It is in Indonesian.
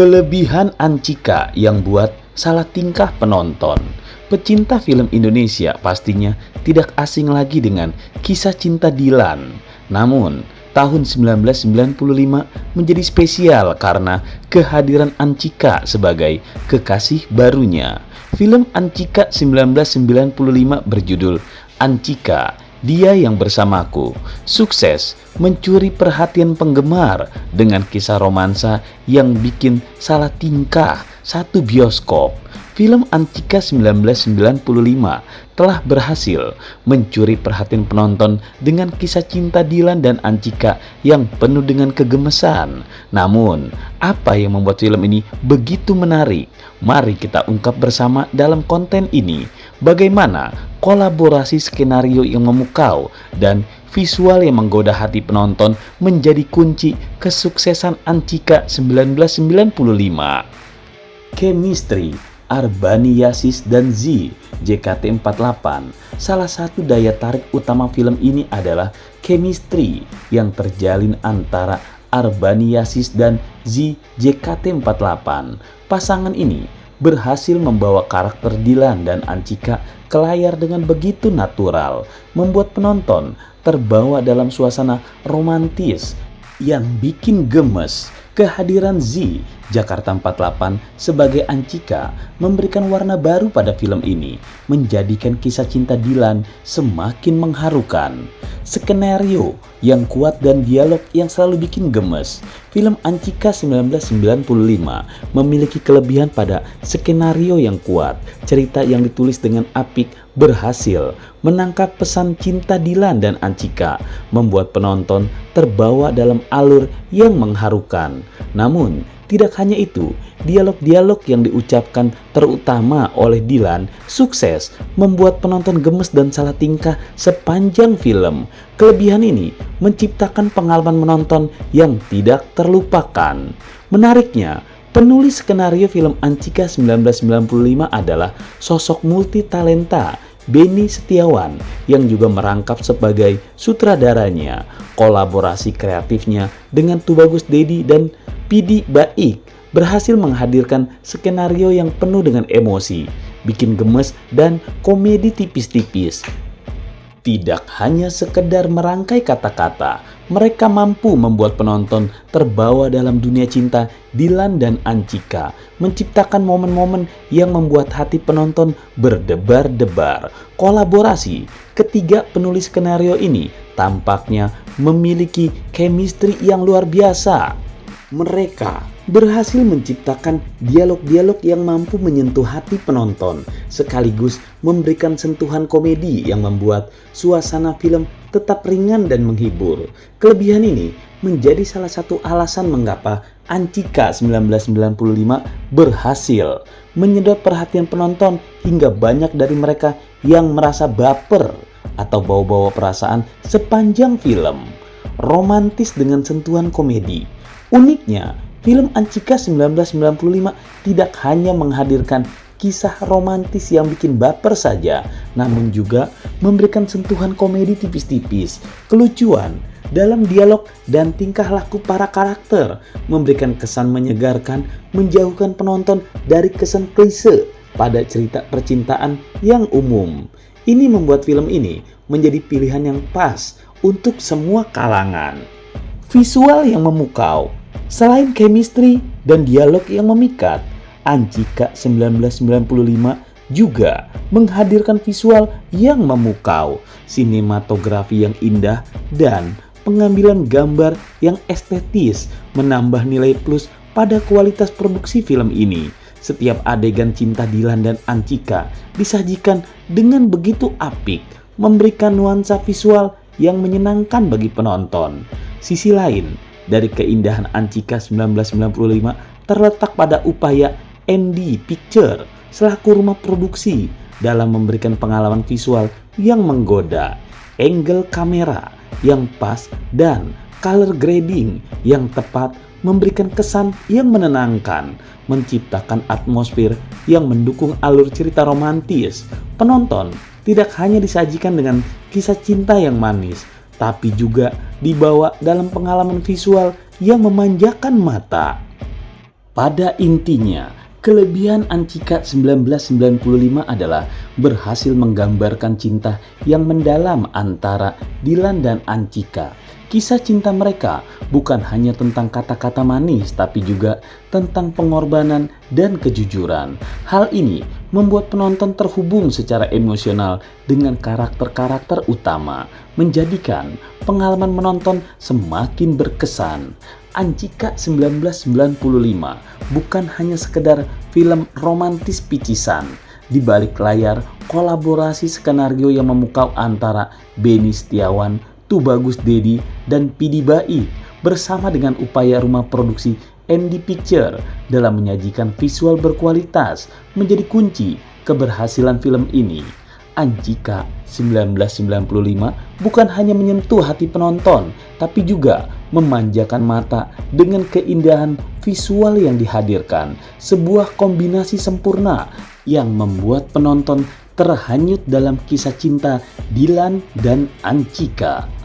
Kelebihan Anchika yang buat salah tingkah penonton. Pecinta film Indonesia pastinya tidak asing lagi dengan kisah cinta Dilan. Namun, tahun 1995 menjadi spesial karena kehadiran Anchika sebagai kekasih barunya. Film Anchika 1995 berjudul Anchika, Dia Yang Bersamaku, sukses mencuri perhatian penggemar dengan kisah romansa yang bikin salah tingkah satu bioskop. Film Anchika 1995 telah berhasil mencuri perhatian penonton dengan kisah cinta Dilan dan Anchika yang penuh dengan kegemesan. Namun, apa yang membuat film ini begitu menarik? Mari kita ungkap bersama dalam konten ini. Bagaimana kolaborasi skenario yang memukau dan visual yang menggoda hati penonton menjadi kunci kesuksesan Anchika 1995. Chemistry Arbani Yasis dan Z, JKT48. Salah satu daya tarik utama film ini adalah chemistry yang terjalin antara Arbani Yasis dan Z, JKT48. Pasangan ini berhasil membawa karakter Dilan dan Anchika ke layar dengan begitu natural, membuat penonton terbawa dalam suasana romantis yang bikin gemes. Kehadiran Z, Jakarta 48 sebagai Anchika memberikan warna baru pada film ini, menjadikan kisah cinta Dilan semakin mengharukan. Skenario yang kuat dan dialog yang selalu bikin gemes. Film Anchika 1995 memiliki kelebihan pada skenario yang kuat. Cerita yang ditulis dengan apik berhasil menangkap pesan cinta Dilan dan Anchika, membuat penonton terbawa dalam alur yang mengharukan. Namun, tidak hanya itu, dialog-dialog yang diucapkan terutama oleh Dilan sukses membuat penonton gemes dan salah tingkah sepanjang film. Kelebihan ini menciptakan pengalaman menonton yang tidak terlupakan. Menariknya, penulis skenario film Anchika 1995 adalah sosok multitalenta Benny Setiawan yang juga merangkap sebagai sutradaranya. Kolaborasi kreatifnya dengan Tubagus Dedi dan Pidi Baik berhasil menghadirkan skenario yang penuh dengan emosi, bikin gemes dan komedi tipis-tipis. Tidak hanya sekedar merangkai kata-kata, mereka mampu membuat penonton terbawa dalam dunia cinta Dilan dan Anchika, menciptakan momen-momen yang membuat hati penonton berdebar-debar. Kolaborasi ketiga penulis skenario ini tampaknya memiliki chemistry yang luar biasa. Mereka berhasil menciptakan dialog-dialog yang mampu menyentuh hati penonton, sekaligus memberikan sentuhan komedi yang membuat suasana film tetap ringan dan menghibur. Kelebihan ini menjadi salah satu alasan mengapa Anchika 1995 berhasil menyedot perhatian penonton hingga banyak dari mereka yang merasa baper atau bawa-bawa perasaan sepanjang film. Romantis dengan sentuhan komedi. Uniknya, film Anchika 1995 tidak hanya menghadirkan kisah romantis yang bikin baper saja, namun juga memberikan sentuhan komedi tipis-tipis, kelucuan dalam dialog dan tingkah laku para karakter, memberikan kesan menyegarkan, menjauhkan penonton dari kesan klise pada cerita percintaan yang umum. Ini membuat film ini menjadi pilihan yang pas untuk semua kalangan. Visual yang memukau. Selain chemistry dan dialog yang memikat, Anchika 1995 juga menghadirkan visual yang memukau, sinematografi yang indah, dan pengambilan gambar yang estetis menambah nilai plus pada kualitas produksi film ini. Setiap adegan cinta Dilan dan Anchika disajikan dengan begitu apik, memberikan nuansa visual yang menyenangkan bagi penonton. Sisi lain dari keindahan Anchika 1995 terletak pada upaya MD Picture selaku rumah produksi dalam memberikan pengalaman visual yang menggoda, angle kamera yang pas dan color grading yang tepat memberikan kesan yang menenangkan, menciptakan atmosfer yang mendukung alur cerita romantis. Penonton tidak hanya disajikan dengan kisah cinta yang manis, tapi juga dibawa dalam pengalaman visual yang memanjakan mata. Pada intinya, kelebihan Ancika 1995 adalah berhasil menggambarkan cinta yang mendalam antara Dilan dan Ancika. Kisah cinta mereka bukan hanya tentang kata-kata manis, tapi juga tentang pengorbanan dan kejujuran. Hal ini membuat penonton terhubung secara emosional dengan karakter-karakter utama, menjadikan pengalaman menonton semakin berkesan. Ancika 1995 bukan hanya sekedar film romantis picisan. Di balik layar, kolaborasi skenario yang memukau antara Beni Setiawan, Tubagus Dedi, dan Pidi Bait bersama dengan upaya rumah produksi MD Picture dalam menyajikan visual berkualitas menjadi kunci keberhasilan film ini. Ancika 1995 bukan hanya menyentuh hati penonton, tapi juga memanjakan mata dengan keindahan visual yang dihadirkan. Sebuah kombinasi sempurna yang membuat penonton terhanyut dalam kisah cinta Dilan dan Ancika.